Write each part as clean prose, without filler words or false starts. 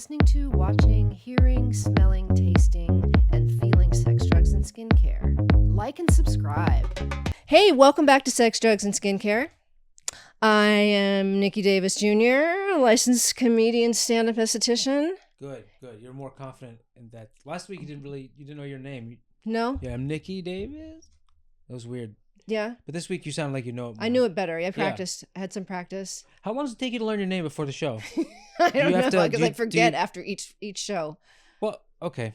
listening to, watching, hearing, smelling, tasting, and feeling sex, drugs, and skincare. Like and subscribe. Hey, welcome back to Sex, Drugs, and Skincare. I am Nikki Davis Jr., licensed comedian, stand-up esthetician. Good. You're more confident in that. Last week you didn't know your name. No? Yeah, I'm Nikki Davis. That was weird. Yeah. But this week you sound like you know it more. I knew it better. I practiced. I had some practice. How long does it take you to learn your name before the show? I don't know, because I forget after each show. Well, okay.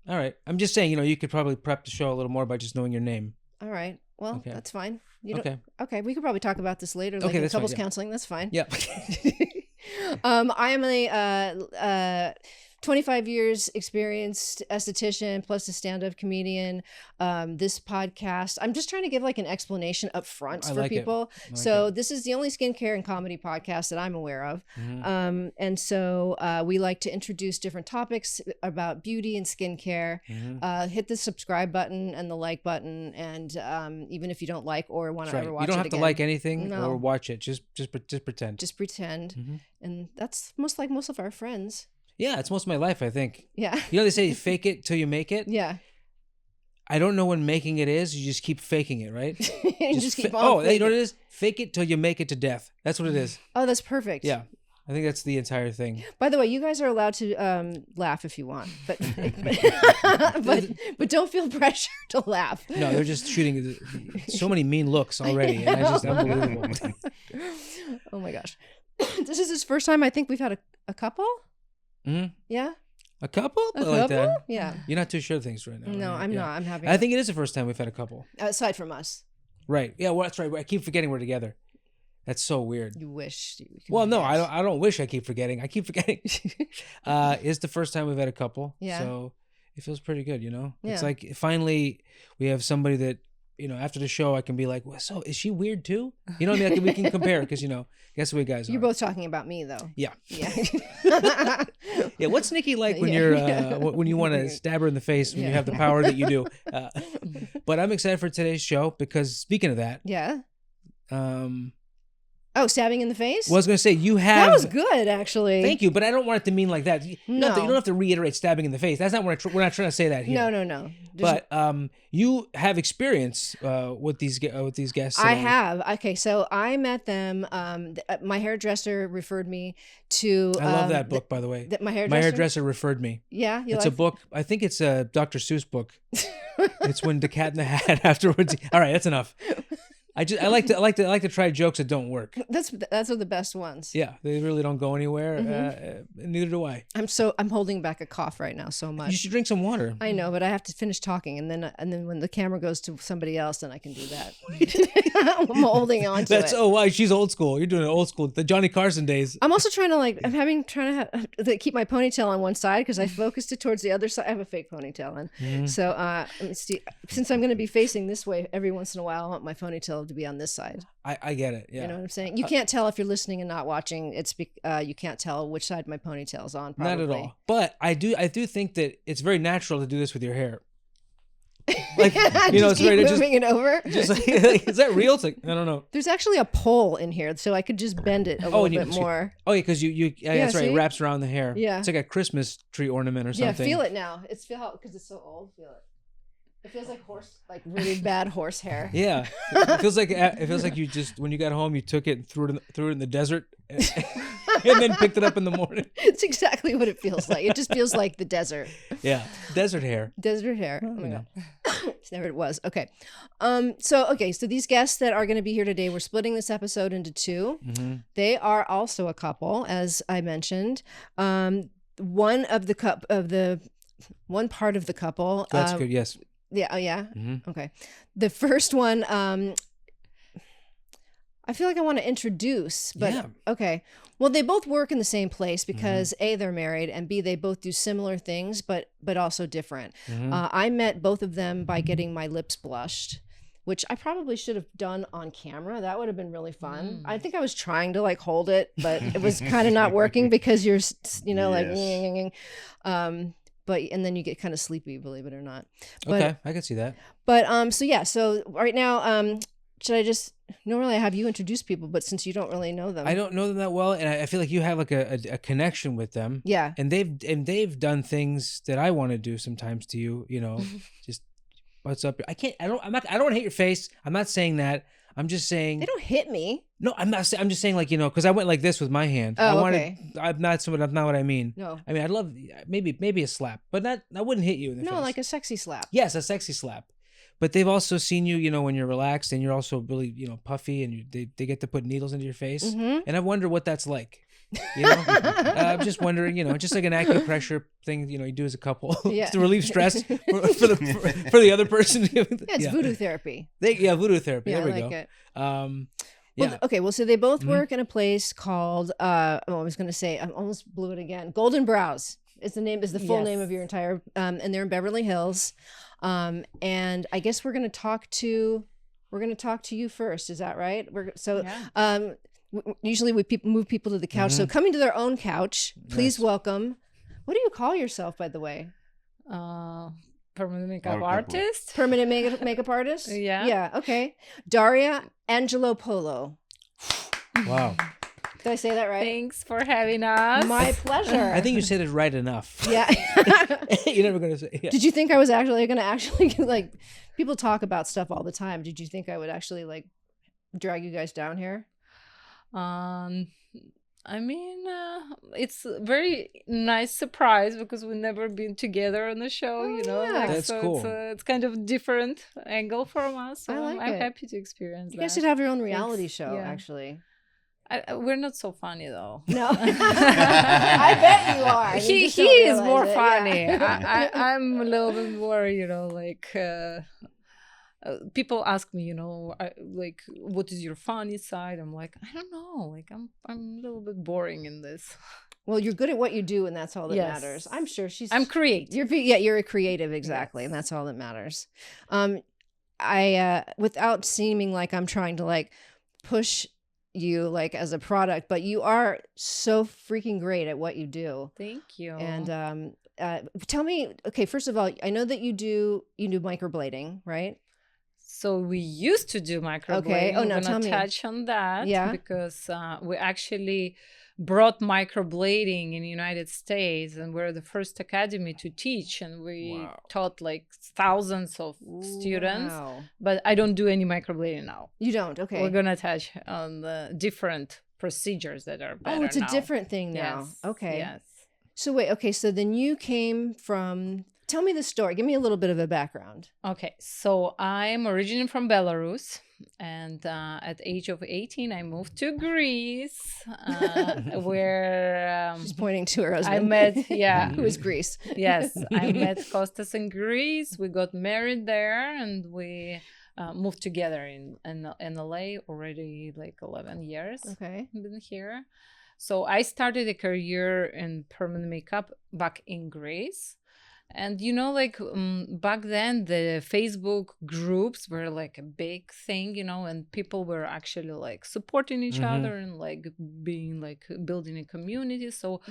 All right. I'm just saying, you could probably prep the show a little more by just knowing your name. All right. Well, okay. That's fine. Okay, we could probably talk about this later, like in couples counseling. That's fine. Yeah. I am a 25 years experienced esthetician plus a stand-up comedian. This podcast, I'm just trying to give like an explanation up front for people. This is the only skincare and comedy podcast that I'm aware of. Mm-hmm. And so we like to introduce different topics about beauty and skincare. Mm-hmm. Hit the subscribe button and the like button. And even if you don't like or want to ever watch it again. You don't have to like anything or watch it. Just pretend. Just pretend. Mm-hmm. And that's most of our friends. Yeah, it's most of my life, I think. Yeah. They say fake it till you make it? Yeah. I don't know when making it is. You just keep faking it, right? You just keep on you know what it is? Fake it till you make it to death. That's what it is. Oh, that's perfect. Yeah. I think that's the entire thing. By the way, you guys are allowed to laugh if you want, but but don't feel pressure to laugh. No, they're just shooting so many mean looks already. And it's just unbelievable. Oh my gosh. This is his first time I think we've had a couple. Mm-hmm. Yeah. A couple? A like couple? That. Yeah. You're not too sure of things right now. No, right? I'm not. I'm happy. I think it is the first time we've had a couple. Aside from us. Right. Yeah, well, that's right. I keep forgetting we're together. That's so weird. You wish. Well, no, I don't wish I keep forgetting. I keep forgetting. It's the first time we've had a couple. Yeah. So it feels pretty good, Yeah. It's like finally we have somebody that, after the show I can be like, well, so is she weird too? You know what I mean? We can compare because, guess the way guys are. You're both talking about me though. Yeah. Yeah. Yeah. What's Nikki like when you're when you want to stab her in the face when you have the power that you do? But I'm excited for today's show because speaking of that. Yeah. Oh, stabbing in the face? Well, I was going to say, you have... That was good, actually. Thank you, but I don't want it to mean like that. You don't have to reiterate stabbing in the face. That's not what we're not trying to say that here. No. But you have experience with these guests. I have. Okay, so I met them. My hairdresser referred me to... I love that book, by the way. My hairdresser referred me. Yeah? It's a book. I think it's a Dr. Seuss book. It's when the Cat in the Hat afterwards... All right, that's enough. I like to try jokes that don't work. Those are the best ones. Yeah, they really don't go anywhere. Mm-hmm. Neither do I. I'm holding back a cough right now so much. You should drink some water. I know, but I have to finish talking, and then when the camera goes to somebody else, then I can do that. I'm holding on to it. Oh wow, she's old school. You're doing it old school, the Johnny Carson days. I'm also trying to keep my ponytail on one side because I focused it towards the other side. I have a fake ponytail on, so since I'm going to be facing this way every once in a while, I want my ponytail to be on this side. I get it. Yeah. You know what I'm saying? You can't tell if you're listening and not watching. It's you can't tell which side my ponytail's on. Probably. Not at all. But I do think that it's very natural to do this with your hair. Like it's very moving it over. Just like, is that real? It's like I don't know. There's actually a pole in here, so I could just bend it a little bit more. Oh yeah, because that's right. It wraps around the hair. Yeah. It's like a Christmas tree ornament or something. Yeah, feel it now. Because it's so old. Feel it. It feels like really bad horse hair. Yeah, it feels like you just when you got home you took it and threw it in the desert, and then picked it up in the morning. It's exactly what it feels like. It just feels like the desert. Yeah, desert hair. Desert hair. Oh my god, there it was. Okay, so these guests that are going to be here today, we're splitting this episode into two. Mm-hmm. They are also a couple, as I mentioned. One part of the couple. That's good. Yes. Yeah. Oh, yeah. Mm-hmm. Okay. The first one, I feel like I want to introduce, but okay. Well, they both work in the same place because A, they're married, and B, they both do similar things, but also different. Mm-hmm. I met both of them by getting my lips blushed, which I probably should have done on camera. That would have been really fun. I think I was trying to hold it, but it was kind of not working because you're, But and then you get kind of sleepy, believe it or not. But, okay, I can see that. But so right now, should I just normally I have you introduce people, but since you don't really know them. I don't know them that well, and I feel like you have like a connection with them. Yeah. And they've done things that I want to do sometimes to you, just what's up? I don't want to hit your face. I'm not saying that. I'm just saying they don't hit me. No, I'm not. I'm just saying, like, because I went like this with my hand. Oh, okay. That's not what I mean. No. I mean, I'd love maybe a slap, but I wouldn't hit you in the face. No, like a sexy slap. Yes, a sexy slap. But they've also seen you, when you're relaxed and you're also really, puffy, and they get to put needles into your face, and I wonder what that's like. I'm just wondering, just like an acupressure thing, you do as a couple to relieve stress for the other person. It's voodoo therapy. Voodoo therapy. Yeah, there we go. It. Well, okay. Well, so they both work in a place called. I was going to say. I almost blew it again. Golden Brows is the full name of your entire. And they're in Beverly Hills. And I guess we're going to talk to you first. Is that right? Usually we move people to the couch. So coming to their own couch, please welcome. What do you call yourself, by the way? Permanent makeup artist. Permanent makeup artist? Yeah. Yeah, okay. Daria Angelopolo. Wow. Did I say that right? Thanks for having us. My pleasure. I think you said it right enough. Yeah. You're never going to say. Yeah. Did you think I was actually going to like, people talk about stuff all the time. Did you think I would actually like drag you guys down here? I mean, it's a very nice surprise because we've never been together on the show, Yeah. That's cool. It's kind of different angle from us. So I'm happy to experience that. You guys should have your own reality show, actually. We're not so funny though. No, I bet you are. He is more funny. Yeah. I'm a little bit more, like. People ask me, like, what is your funny side? I'm like, I don't know. Like, I'm a little bit boring in this. Well, you're good at what you do, and that's all that matters. I'm sure I'm creative. You're a creative, exactly, and that's all that matters. I without seeming like I'm trying to like push you like as a product, but you are so freaking great at what you do. Thank you. And tell me, okay, first of all, I know that you do microblading, right? So we used to do microblading. Okay. Oh, no, tell me. Touch on that. Yeah. Because we actually brought microblading in the United States, and we're the first academy to teach, and we taught like thousands of students. Wow. But I don't do any microblading now. You don't? Okay. We're gonna touch on the different procedures that are better. Oh, it's a different thing now. Yes. Okay. Yes. So wait. Okay. So then you came from. Tell me the story. Give me a little bit of a background. Okay, so I'm originally from Belarus, and at the age of 18, I moved to Greece, where she's pointing to her husband. I met, who is Greece? Yes, I met Kostas in Greece. We got married there, and we moved together in LA already like 11 years. Okay, been here. So I started a career in permanent makeup back in Greece. And back then the Facebook groups were like a big thing, and people were actually like supporting each other and like being like building a community. So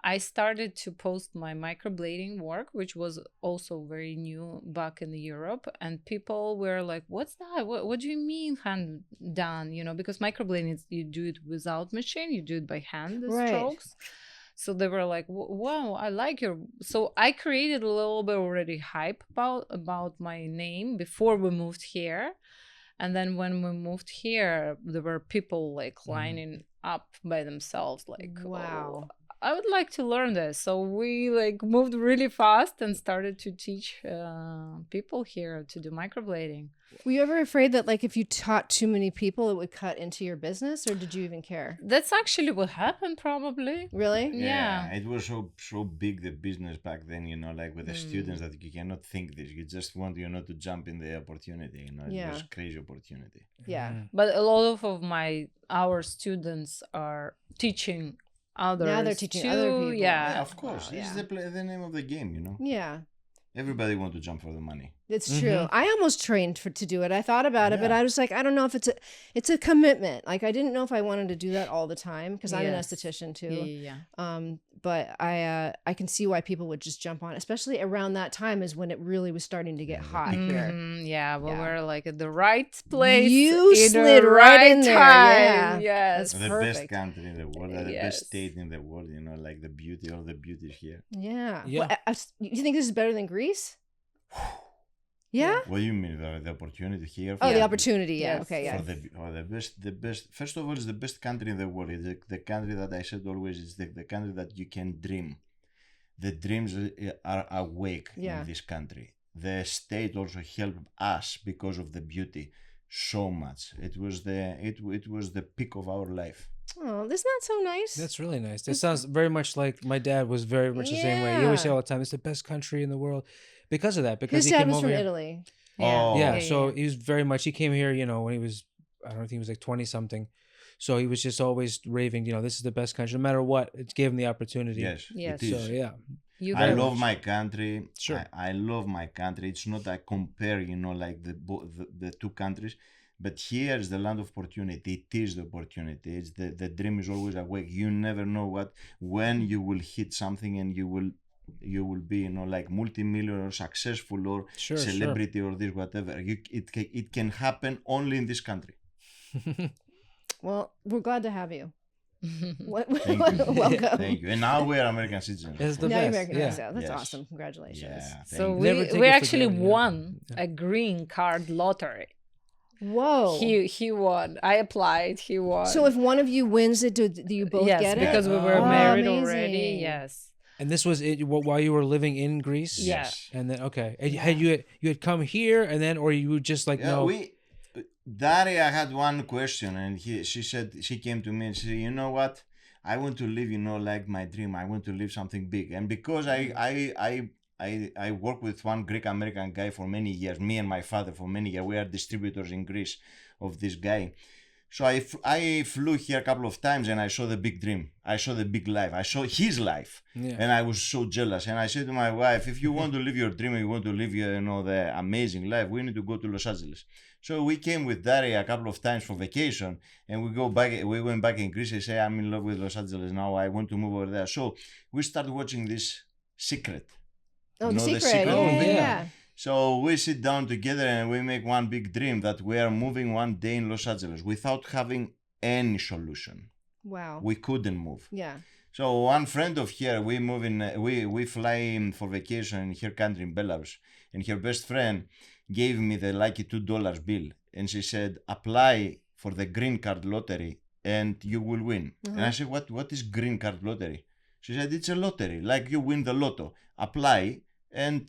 I started to post my microblading work, which was also very new back in Europe. And people were like, what's that? What do you mean hand done? Because microblading, you do it without machine, you do it by hand, the strokes. So they were like, wow, I like your... So I created a little bit already hype about my name before we moved here. And then when we moved here, there were people like lining up by themselves like, wow, I would like to learn this. So we like moved really fast and started to teach people here to do microblading. Were you ever afraid that like if you taught too many people, it would cut into your business, or did you even care? That's actually what happened, probably. Really? Yeah. It was so big, the business back then, like with the students, that you cannot think this. You just want, to jump in the opportunity, It was crazy opportunity. Yeah. But a lot of our students are teaching others. Now they're teaching too. other people. Yeah, of course. This is the name of the game, Yeah. Everybody wants to jump for the money. It's true. I almost trained to do it. I thought about it, but I was like, I don't know if it's a commitment. Like I didn't know if I wanted to do that all the time because I'm an esthetician too. Yeah. But I can see why people would just jump on it, especially around that time is when it really was starting to get hot here. Yeah, well, we're like at the right place. You in slid the right in there. time. Yeah. Yes. That's The perfect. best country in the world, the best state in the world, you know, like the beauty, all the beauty is here. Yeah. Yeah. Well, you think this is better than Greece? Yeah. What do you mean the opportunity here? Oh, the opportunity. Yeah. Yes. Okay. Yeah. For the best. First of all, it's the best country in the world. It's the country that I said always is the country that you can dream. The dreams are awake in this country. The state also helped us because of the beauty so much. It was the peak of our life. Oh, isn't that so nice? That's really nice. It sounds very much like my dad was very much the same way. He always say all the time, "It's the best country in the world," because of that. Because his he dad came was over from here. Italy. Yeah. So he was very much. He came here, when he was, I don't think he was like 20 something. So he was just always raving, this is the best country, no matter what. It gave him the opportunity. Yes. Yes. It is. So yeah. I love my country. Sure. I love my country. It's not I compare, like the two countries, but here is the land of opportunity. It is the opportunity. It's the dream is always awake. You never know when you will hit something and you will be, like multi-millionaire or successful or celebrity or this whatever. It can happen only in this country. Well, we're glad to have you. Welcome. Thank you. And now we're American citizens. It's the Now you're best. American. Yeah. That's awesome. Congratulations. Yeah, So Never take we it for actually granted, yeah. won a green card lottery. Whoa. He won. I applied. He won. So if one of you wins it, do you both get it? Yes, because we were Oh, married amazing. already. Yes. And this was it while you were living in Greece? Yeah. And then, okay. And you had come here and then, or you were just like, no. Daria had one question and she came to me and said, you know what? I want to live, like my dream. I want to live something big. And because I worked with one Greek American guy for many years, me and my father for many years. We are distributors in Greece of this guy. So I flew here a couple of times and I saw the big dream. I saw the big life. I saw his life. Yeah. And I was so jealous. And I said to my wife, if you want to live your dream and you want to live the amazing life, we need to go to Los Angeles. So we came with Daria a couple of times for vacation and we went back in Greece and say, I'm in love with Los Angeles now. I want to move over there. So we started watching this Secret. Oh, The Secret. Yeah. So we sit down together and we make one big dream that we are moving one day in Los Angeles without having any solution. Wow. We couldn't move. Yeah. So one friend of here, we fly in for vacation in her country in Belarus, and her best friend gave me the lucky $2 bill, and she said, apply for the green card lottery and you will win. And I said, what is green card lottery? She said, it's a lottery, like you win the lotto. Apply and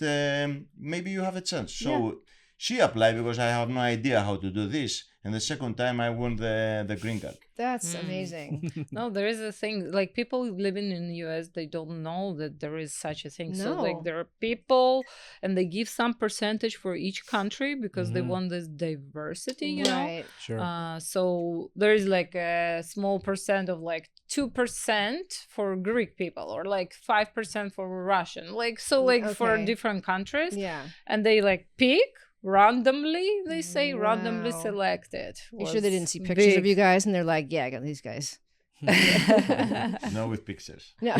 maybe you have a chance. So she applied because I have no idea how to do this. And the second time I won the green card. That's amazing. No, there is a thing, like people living in the US, they don't know that there is such a thing. No. So like there are people and they give some percentage for each country because they want this diversity, you know? Sure. So there is like a small percent of like 2% for Greek people or like 5% for Russian. Like, so like for different countries. Yeah. And they like pick randomly, they say randomly selected. You sure they didn't see pictures of you guys and they're like, yeah, I got these guys. No, with pictures. No.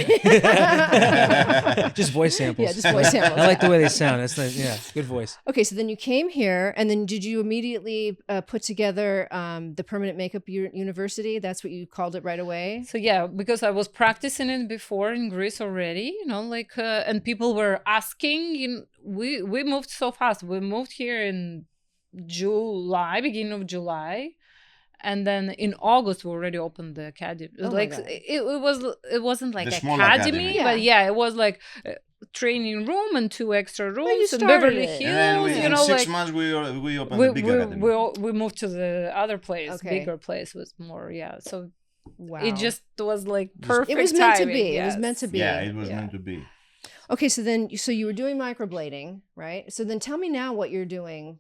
Just voice samples. Yeah, just voice samples. I like the way they sound. That's nice. Yeah, good voice. Okay, so then you came here, and then did you immediately put together the Permanent Makeup University? That's what you called it right away? So yeah, because I was practicing it before in Greece already, you know, like, and people were asking. We moved so fast. We moved here in July, beginning of July. And then in August we already opened the academy. Like it wasn't like academy, but it was like a training room and 2 extra rooms in Beverly Hills. And then in 6 months we opened the big academy. We moved to the other place, bigger place with more. So it just was like perfect. It was meant timing, to be. yes. It was meant to be. Yeah, it was meant to be. Okay, so you were doing microblading, right? So then tell me now what you're doing.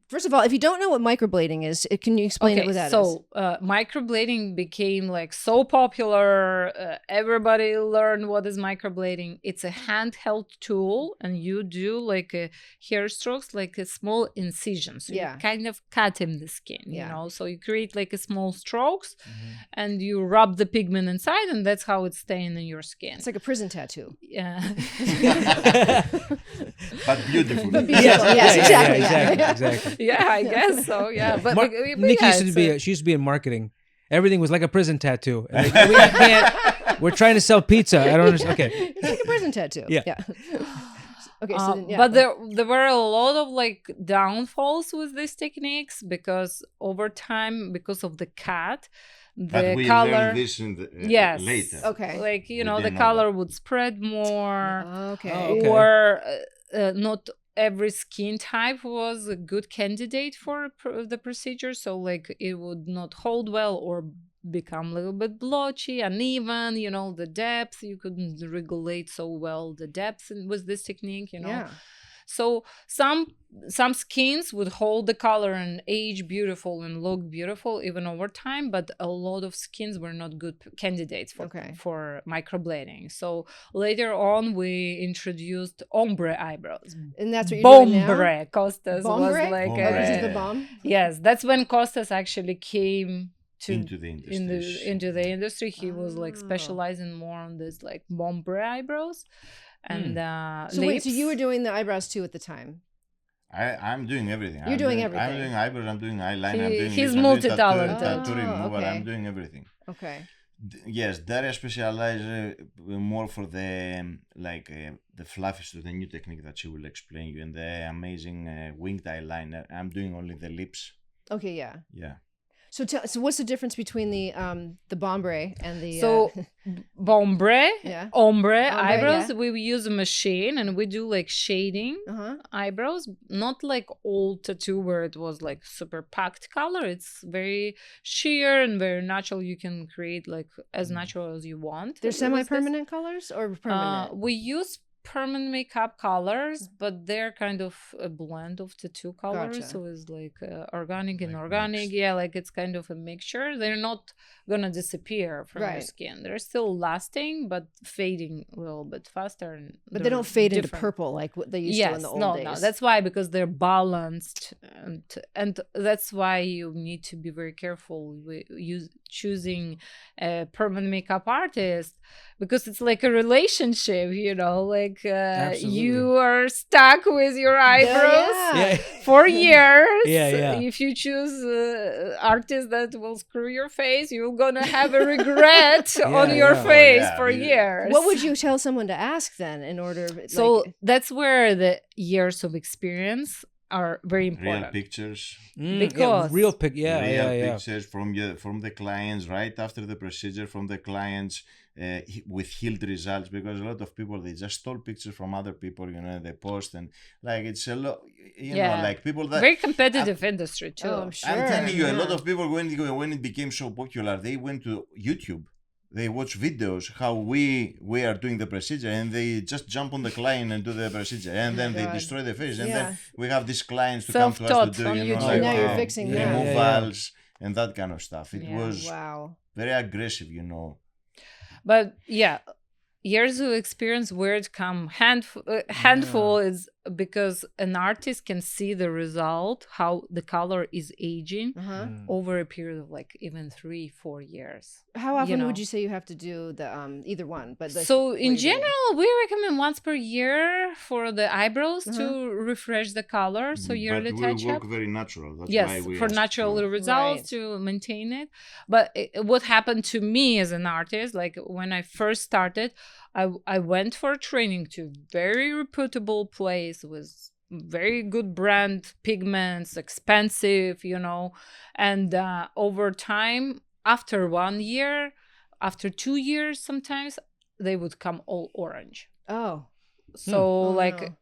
First of all, if you don't know what microblading is, can you explain what that is? So microblading became like so popular. Everybody learned what is microblading. It's a handheld tool, and you do like a hair strokes, like a small incision. So you kind of cut in the skin, you know. So you create like a small strokes, and you rub the pigment inside, and that's how it's staying in your skin. It's like a prison tattoo. Yeah. But beautiful. Yes, exactly. Exactly. Yeah, I guess so. Yeah, but Nikki used to be. She used to be in marketing. Everything was like a prison tattoo. Like, we can't. We're trying to sell pizza. I don't understand. Okay. It's like a prison tattoo. Yeah. Okay, so then, but there were a lot of like downfalls with these techniques because over time, because of the cut, but we color learned this in the, later. Okay. Like We the didn't know color that. would spread more. Okay. Or not every skin type was a good candidate for the procedure, so like it would not hold well or become a little bit blotchy, uneven, the depth, you couldn't regulate so well the depth with this technique, So some skins would hold the color and age beautiful and look beautiful even over time, but a lot of skins were not good candidates for microblading. So later on, we introduced ombre eyebrows. And that's what you're doing now? Bombre. Kostas was like this is the bomb? Yes, that's when Kostas actually came into the industry. Into the industry. He was like specializing more on this like ombre eyebrows. And so wait, so you were doing the eyebrows too at the time? I'm doing everything. You're doing everything. I'm doing eyebrows. I'm doing eyeliner. He's multi-talented. Tattoo removal. Okay. I'm doing everything. Okay. Yes, Daria specializes more for the the fluffy stuff, the new technique that she will explain you, and the amazing winged eyeliner. I'm doing only the lips. Okay. Yeah. Yeah. So what's the difference between the bombre and the ombre eyebrows? Yeah. We use a machine and we do like shading eyebrows, not like old tattoo where it was like super packed color. It's very sheer and very natural. You can create like as natural as you want. They're semi-permanent colors or permanent? We use permanent makeup colors, but they're kind of a blend of the two colors. Gotcha. So it's like organic and Like organic. mixed. Yeah, like it's kind of a mixture. They're not gonna disappear from your skin. They're still lasting, but fading a little bit faster. But they don't fade different. into purple like what they used to in the old days. No, that's why, because they're balanced, and that's why you need to be very careful with choosing a permanent makeup artist, because it's like a relationship, like you are stuck with your eyebrows for years. If you choose artist that will screw your face, you're gonna have a regret on your face for years. What would you tell someone to ask then in order? So that's where the years of experience are very important. Real pictures. Because real pictures from the clients right after the procedure, from the clients with healed results, because a lot of people, they just stole pictures from other people, they post, and like it's a lot, like people that very competitive industry too. Oh, I'm sure. I'm telling you, a lot of people when it became so popular, they went to YouTube. They watch videos how we are doing the procedure, and they just jump on the client and do the procedure, and then they destroy the face, and then we have these clients to come to us to do, now you're fixing removals and that kind of stuff. It was very aggressive, But years of experience, where it come handful is because an artist can see the result, how the color is aging over a period of like even 3-4 years. How often would you say you have to do the either one? But so in general, we recommend once per year for the eyebrows to refresh the color. So yearly touch-up. But we work very natural. That's why we for natural results to maintain it. But what happened to me as an artist, like when I first started, I went for training to very reputable place with very good brand pigments, expensive, and over time, after 1 year, after 2 years, sometimes they would come all orange. So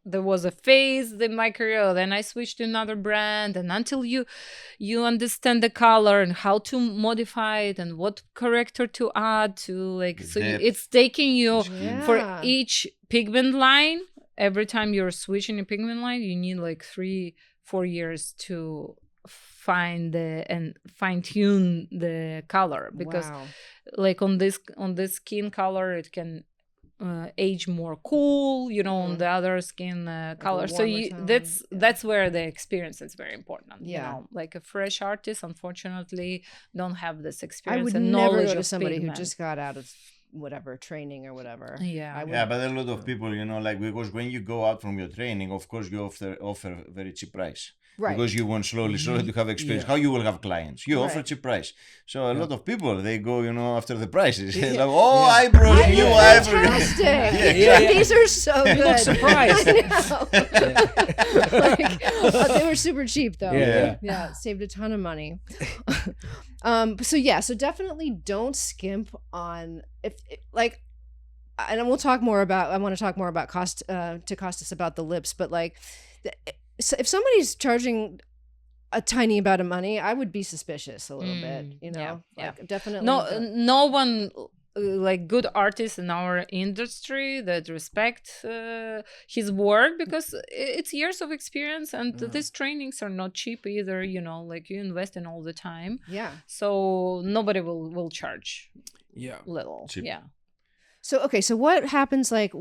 there was a phase in my career, then I switched to another brand, and until you understand the color and how to modify it and what corrector to add to it's taking you for each pigment line. Every time you're switching a pigment line, you need like 3 4 years to find and fine tune the color, because like on this skin color it can age more cool, on the other skin color. So that's where the experience is very important. Like a fresh artist unfortunately don't have this experience and knowledge. I would never go to somebody who just got out of whatever training or whatever. But a lot of people, like, because when you go out from your training, of course you offer very cheap price. Right. Because you want slowly to have experience. How you will have clients? You offer cheap price. So a lot of people, they go, after the prices. Like, eyebrows, new eyebrows. Fantastic. These are so good. You look surprised. They were super cheap though. Yeah, saved a ton of money. So definitely don't skimp on and we'll talk more about. I want to talk more about Kostas about the lips, but like. So if somebody's charging a tiny amount of money, I would be suspicious a little bit, definitely. No one, like good artists in our industry that respect his work, because it's years of experience, and these trainings are not cheap either, like you invest in all the time. Yeah. So nobody will charge little. Cheap. Yeah. So what happens, like,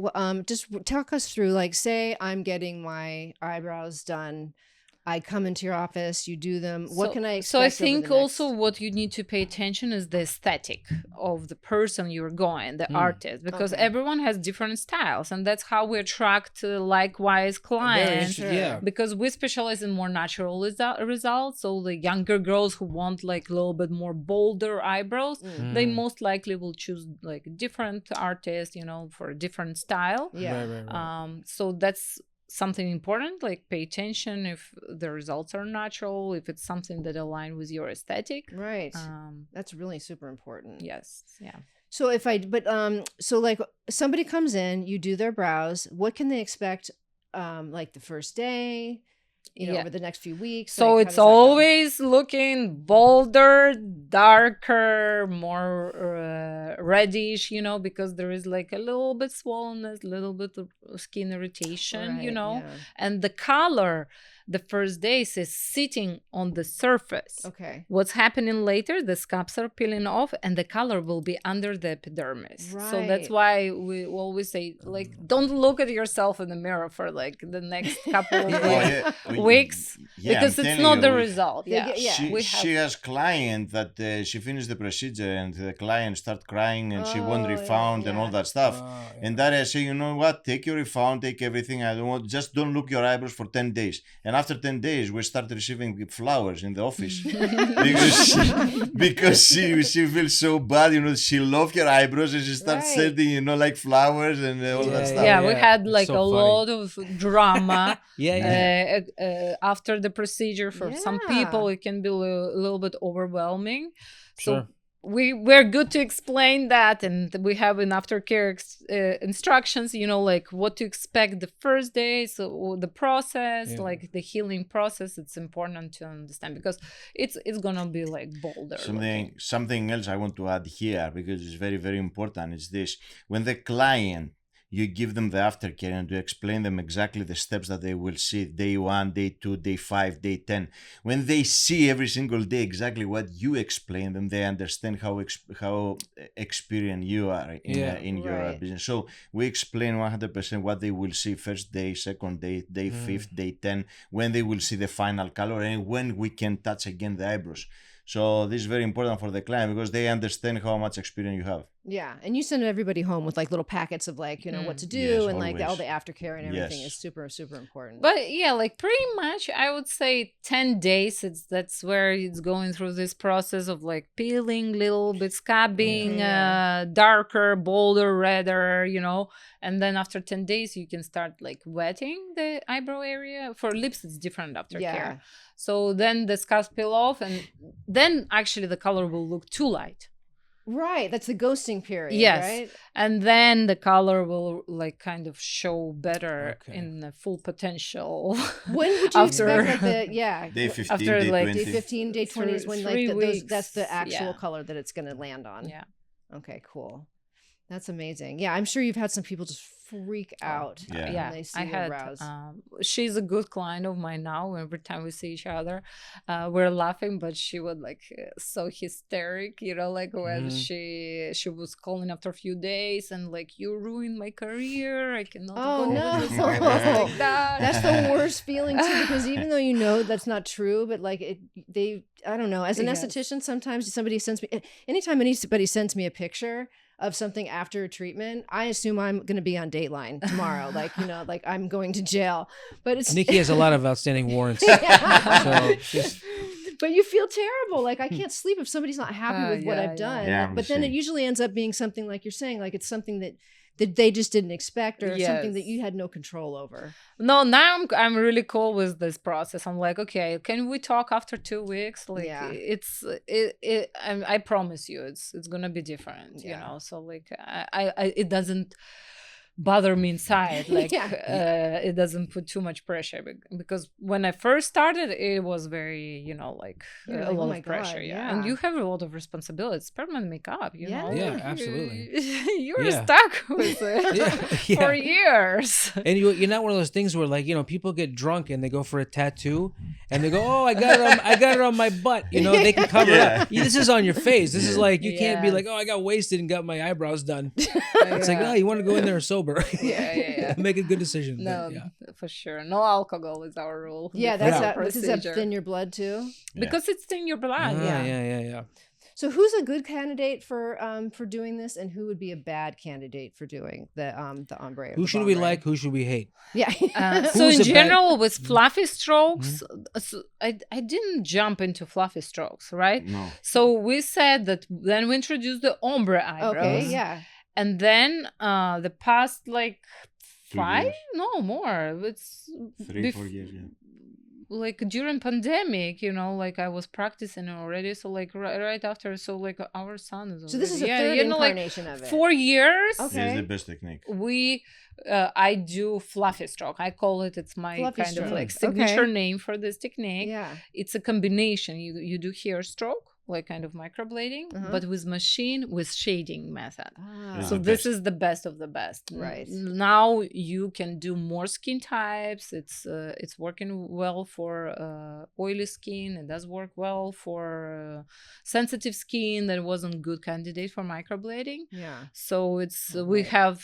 just talk us through, like, say I'm getting my eyebrows done. I come into your office, you do them. What can I expect? So I think also what you need to pay attention is the aesthetic of the person you're going, the artist, because everyone has different styles, and that's how we attract likewise clients. Because we specialize in more natural results. So the younger girls who want like a little bit more bolder eyebrows, they most likely will choose like different artists, for a different style. So that's something important, like pay attention if the results are natural, if it's something that align with your aesthetic. Right. That's really super important. Yes. Yeah. So so like somebody comes in, you do their brows, what can they expect like the first day, over the next few weeks? So it's always looking bolder, darker, more reddish, because there is like a little bit swollenness, a little bit of skin irritation, and the color the first days is sitting on the surface. Okay. What's happening later, the scabs are peeling off and the color will be under the epidermis. Right. So that's why we always say, like, don't look at yourself in the mirror for like the next couple of weeks because it's not the result. She has client that she finished the procedure and the client start crying and she won't refund and all that stuff. And Daria say, you know what, take your refund, take everything. I don't want, just don't look your eyebrows for 10 days. And after 10 days, we start receiving flowers in the office because she feels so bad. She loves her eyebrows and she starts sending, like flowers and all that stuff. Yeah, we had like so a lot of drama after the procedure. For some people, it can be a little bit overwhelming. Sure. So we're good to explain that, and we have in aftercare instructions, like what to expect the first day, so the process, like the healing process. It's important to understand because it's gonna be like bolder. Something else I want to add here, because it's very, very important, is this: when the client, you give them the aftercare and to explain them exactly the steps that they will see day 1, day 2, day 5, day 10. When they see every single day exactly what you explain them, they understand how experienced you are in your business. So we explain 100% what they will see first day, second day, day 5th, day 10, when they will see the final color and when we can touch again the eyebrows. So this is very important for the client because they understand how much experience you have. Yeah, and you send everybody home with like little packets of like, what to do and like all the aftercare and everything is super, super important. But like pretty much I would say 10 days, that's where it's going through this process of like peeling, little bit scabbing, darker, bolder, redder, and then after 10 days you can start like wetting the eyebrow area. For lips it's different aftercare. So then the scabs peel off and then actually the color will look too light. Right, that's the ghosting period. Yes, right? And then the color will like kind of show better in the full potential. When would you expect like day 15, after day like 20. Day 15, day 20 is when like that's the actual color that it's going to land on. Yeah. Okay, cool. That's amazing. Yeah, I'm sure you've had some people just freak out when they see your brows. She's a good client of mine now. Every time we see each other, we're laughing, but she would like so hysteric, you know, like when she was calling after a few days and like, you ruined my career. I cannot go with this like that. That's the worst feeling too, because even though you know that's not true, but like I don't know. As an esthetician, sometimes anytime anybody sends me a picture of something after a treatment, I assume I'm going to be on Dateline tomorrow. Like, you know, like I'm going to jail. But it's Nikki has a lot of outstanding warrants. But you feel terrible. Like I can't sleep if somebody's not happy with what I've done. Yeah, but then it usually ends up being something like you're saying, like it's something that they just didn't expect, or something that you had no control over. No, now I'm really cool with this process. I'm like, okay, can we talk after 2 weeks? Like I promise you, it's gonna be different. You know, so like I it doesn't bother me inside, like it doesn't put too much pressure, because when I first started, it was very, you know, like a lot of pressure. And you have a lot of responsibilities. Permanent makeup, you know. Absolutely. You're stuck with it for years. And you're not one of those things where, like, you know, people get drunk and they go for a tattoo and they go, oh, I got it on my butt, you know. They can cover it up. This is on your face. This is like, you can't be like, oh, I got wasted and got my eyebrows done. It's like, oh, you want to go in there sober. Make a good decision. No, for sure. No alcohol is our rule. Yeah, does that thin your blood too? Because it's in your blood. Yeah. So who's a good candidate for doing this, and who would be a bad candidate for doing the ombre? Who should we like? Who should we hate? Yeah. So in general, with fluffy strokes, so I didn't jump into fluffy strokes, right? No. So we said that then we introduced the ombre eyebrows. Okay. Yeah. And then the past like 5, no more. It's 3-4 years. Yeah. Like during pandemic, you know, like I was practicing already. So like right after, so like our son is already, so this is a third incarnation of it. 4 years. Okay. This is the best technique. I do fluffy stroke. I call it. It's my fluffy kind stroke. of like signature name for this technique. Yeah. It's a combination. You do hair stroke, like kind of microblading, but with machine with shading method. So this is the best of the best. Right. Now you can do more skin types. It's working well for oily skin. It does work well for sensitive skin that wasn't good candidate for microblading. Yeah. So it's we have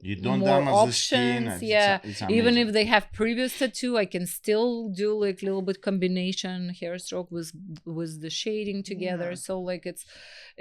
you don't more damage options. the skin. It's Even if they have previous tattoo, I can still do like a little bit combination hair stroke with the shading together. So like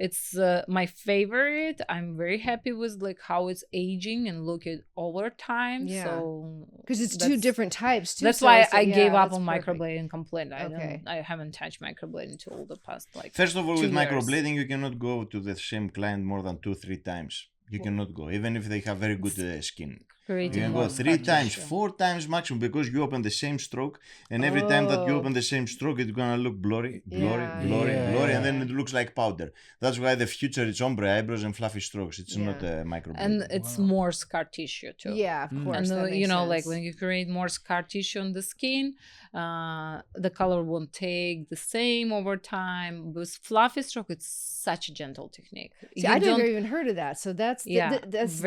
it's my favorite. I'm very happy with like how it's aging and looking over time. So because it's 2 different types too. That's why I gave up on microblading completely. I haven't touched microblading till the past like. First of all, 2 with years. microblading, you cannot go to the same client more than 2-3 times. You cannot go, even if they have very good skin. You can go 3 times, 4 times maximum, because you open the same stroke, and every time that you open the same stroke, it's gonna look blurry, and then it looks like powder. That's why the future is ombre eyebrows and fluffy strokes. It's not microblading. And it's more scar tissue too. Yeah, of course. And you know, like when you create more scar tissue on the skin, the color won't take the same over time. With fluffy stroke, it's such a gentle technique. See, I never even heard of that. So that's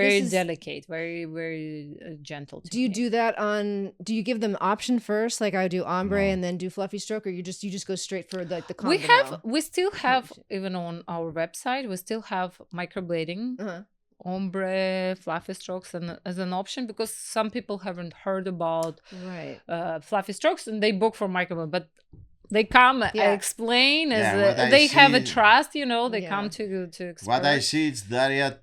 very delicate, very very gentle technique. Do you do that on? Do you give them option first, like I do ombre and then do fluffy stroke, or you just go straight for the combo? We still have even on our website. We still have microblading. Ombre, fluffy strokes, and as an option, because some people haven't heard about fluffy strokes and they book for microblading, but they come, I explain, they have a trust, you know, they come to express. What I see is Daria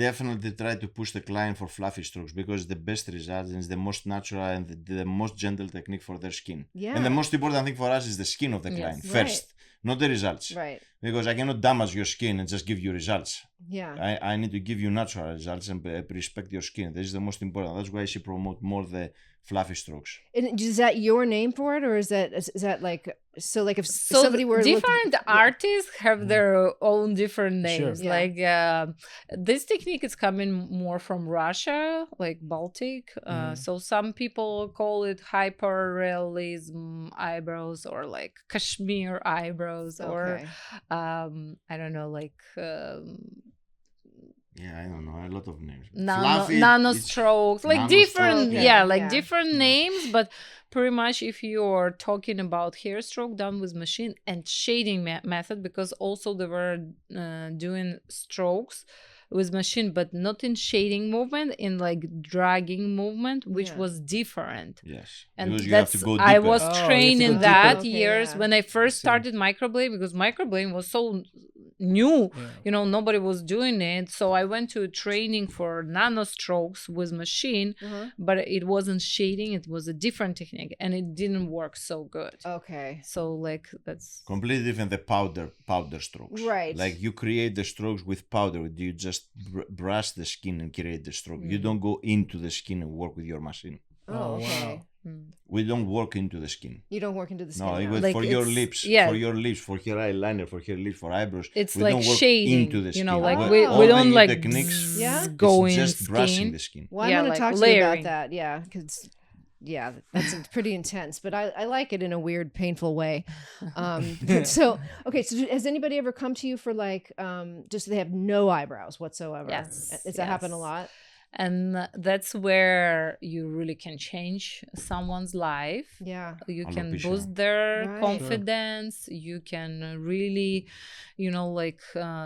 definitely try to push the client for fluffy strokes, because the best results and it's the most natural and the most gentle technique for their skin. And the most important thing for us is the skin of the client first, not the results. Right. Because I cannot damage your skin and just give you results. Yeah. I need to give you natural results and respect your skin. This is the most important. That's why she promote more the fluffy strokes. And is that your name for it, or is that like if somebody were different artists have their own different names? Sure. Like this technique is coming more from Russia, like Baltic. So some people call it hyperrealism eyebrows, or like Kashmir eyebrows, or I don't know, like Yeah, I don't know, a lot of names. Nano strokes, like different, different names, but pretty much if you're talking about hair stroke done with machine and shading method, because also they were doing strokes with machine, but not in shading movement, in like dragging movement, which was different. Yes, and because you that's have to go I deeper. was trained in that Okay, years when I first started microblade, because microblading was so new, nobody was doing it. So I went to training for nano strokes with machine, but it wasn't shading, it was a different technique, and it didn't work so good. Okay. So like that's completely different. The powder strokes, right? Like you create the strokes with powder. You just brush the skin and create the stroke. You don't go into the skin and work with your machine. Oh, okay. Wow. We don't work into the skin. You don't work into the skin. No, now. even Like for your lips, for your lips, for hair eyeliner, for hair lips, for eyebrows. it's we like don't work shading, into the skin. like All we the don't new like techniques. go It's in just brushing skin. the skin. Well, I'm going like to talk to layering. you about that. Yeah, because that's pretty intense, but I like it in a weird, painful way. So has anybody ever come to you for like just they have no eyebrows whatsoever? Yes. Does that happen a lot? And that's where you really can change someone's life. Yeah. You can Alopecia. boost their Right. confidence. You can really,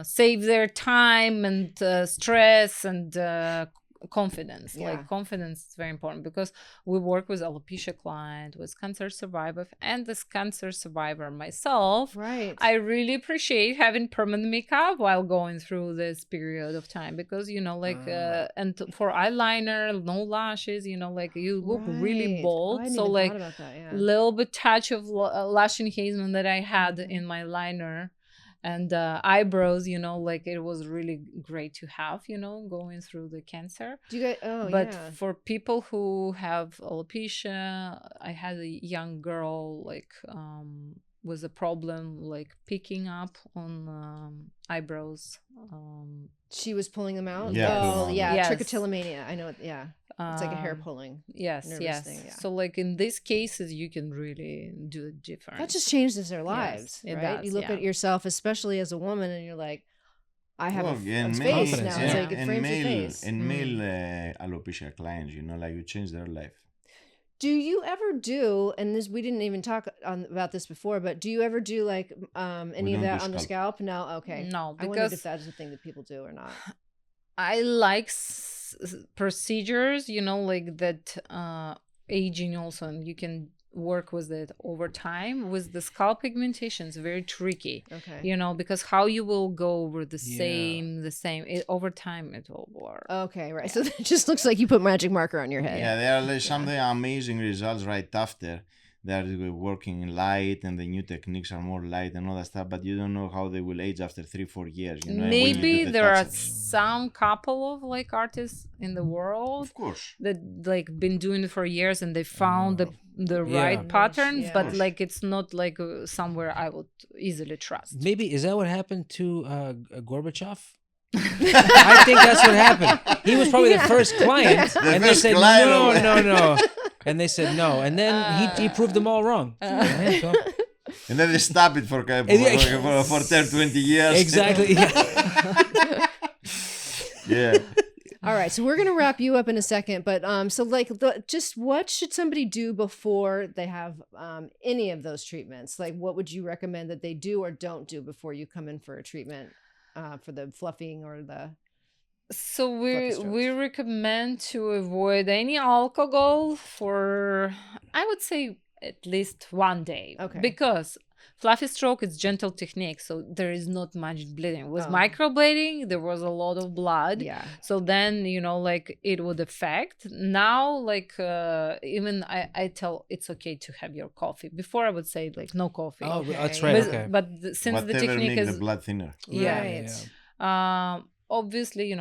save their time and stress and confidence. Yeah. Like confidence is very important, because we work with alopecia client, with cancer survivor, and this cancer survivor myself. Right. I really appreciate having permanent makeup while going through this period of time, because and for eyeliner, no lashes, you look really bold. I hadn't so even like thought about that, yeah. little bit touch of lash enhancement that I had in my liner. And eyebrows, it was really great to have, going through the cancer. Do you guys? But for people who have alopecia, I had a young girl with a problem like picking up on eyebrows. She was pulling them out. Yeah. Yes. Trichotillomania. I know it. Yeah. It's like a hair pulling. Yes. Thing, yeah. So like in these cases, you can really do a difference. That just changes their lives, it right? does, You look at yourself, especially as a woman, and you're like, I have a face confidence, now. yeah. It's like it frames your face. And male alopecia clients, like you change their life. Do you ever do, and this we didn't even talk about this before, but do you ever do like any of that on the scalp? No, okay. No, I wondered if that is a thing that people do or not. I like procedures, like that aging also, and you can work with it over time. With the scalp pigmentation, it's very tricky. Okay. Because how you will go over the same over time it will blur. Okay, right. So it just looks like you put magic marker on your head. Yeah, there are like something amazing results right after. They are working in light, and the new techniques are more light and all that stuff, but you don't know how they will age after 3-4 years. Maybe there are some couple of like artists in the world, of course, that like been doing it for years, and they found the right patterns, but like it's not like somewhere I would easily trust. Maybe is that what happened to Gorbachev? I think that's what happened. He was probably the first client, and they said no. And they said no, and then he proved them all wrong. And then they stop it for 10, 20 years. Exactly. Yeah. All right, so we're gonna wrap you up in a second, but so like just what should somebody do before they have any of those treatments? Like, what would you recommend that they do or don't do before you come in for a treatment for the fluffing or the? So we recommend to avoid any alcohol for, I would say, at least 1 day. Okay. Because fluffy stroke is gentle technique, so there is not much bleeding. With microblading, there was a lot of blood. Yeah. So then, like it would affect. Now, like even I tell it's okay to have your coffee. Before I would say like no coffee. Oh, that's right. But since Whatever the technique makes is the blood thinner. Right. obviously,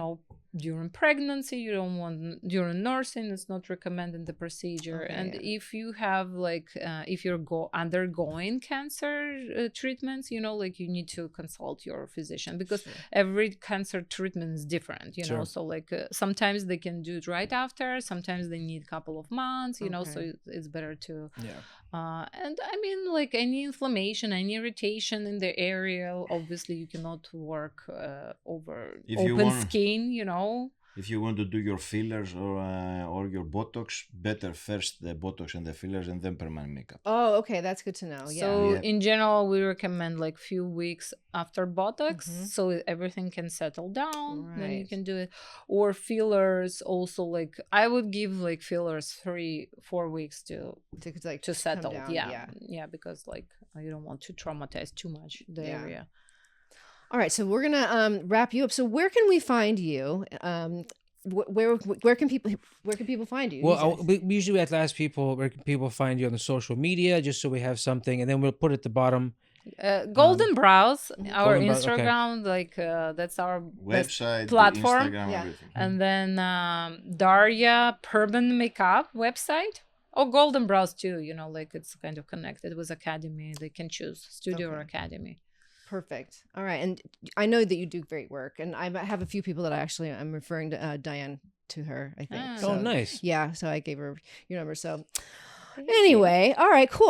during pregnancy, you don't want during nursing, it's not recommended the procedure. Okay, And yeah. if you have like if you're undergoing cancer treatments, you know, like you need to consult your physician, because Sure. every cancer treatment is different, you know. Sure. So like sometimes they can do it right after, sometimes they need a couple of months, you know. So Okay. it's better to Yeah. and I mean, like any inflammation, any irritation in the area, obviously you cannot work over If you open want- skin, you know. If you want to do your fillers or your Botox, better first the Botox and the fillers and then permanent makeup. Oh, okay, that's good to know. Yeah. So Yeah. in general, we recommend like few weeks after Botox, Mhm. so everything can settle down. Then you Right. can do it. Or fillers also, like I would give like fillers 3-4 weeks to like to come settle. down, Yeah, because like you don't want to traumatize too much the Yeah. area. All right, so we're gonna wrap you up. So where can we find you? Where can people find you? Well, we usually have to ask people where can people find you on the social media, just so we have something, and then we'll put at the bottom. Golden Brows, our Golden Brows, okay. Instagram, like that's our best Website, platform. Instagram, Yeah. everything. And then Daria Permane Makeup website. Oh, Golden Brows too, you know, like it's kind of connected with Academy. They can choose studio or Okay. Academy. Perfect. All right, and I know that you do great work, and I have a few people that I'm referring to Diane to her. I think. Ah. So, Oh, nice. Yeah, so I gave her your number. So Thank you. anyway, all right, cool.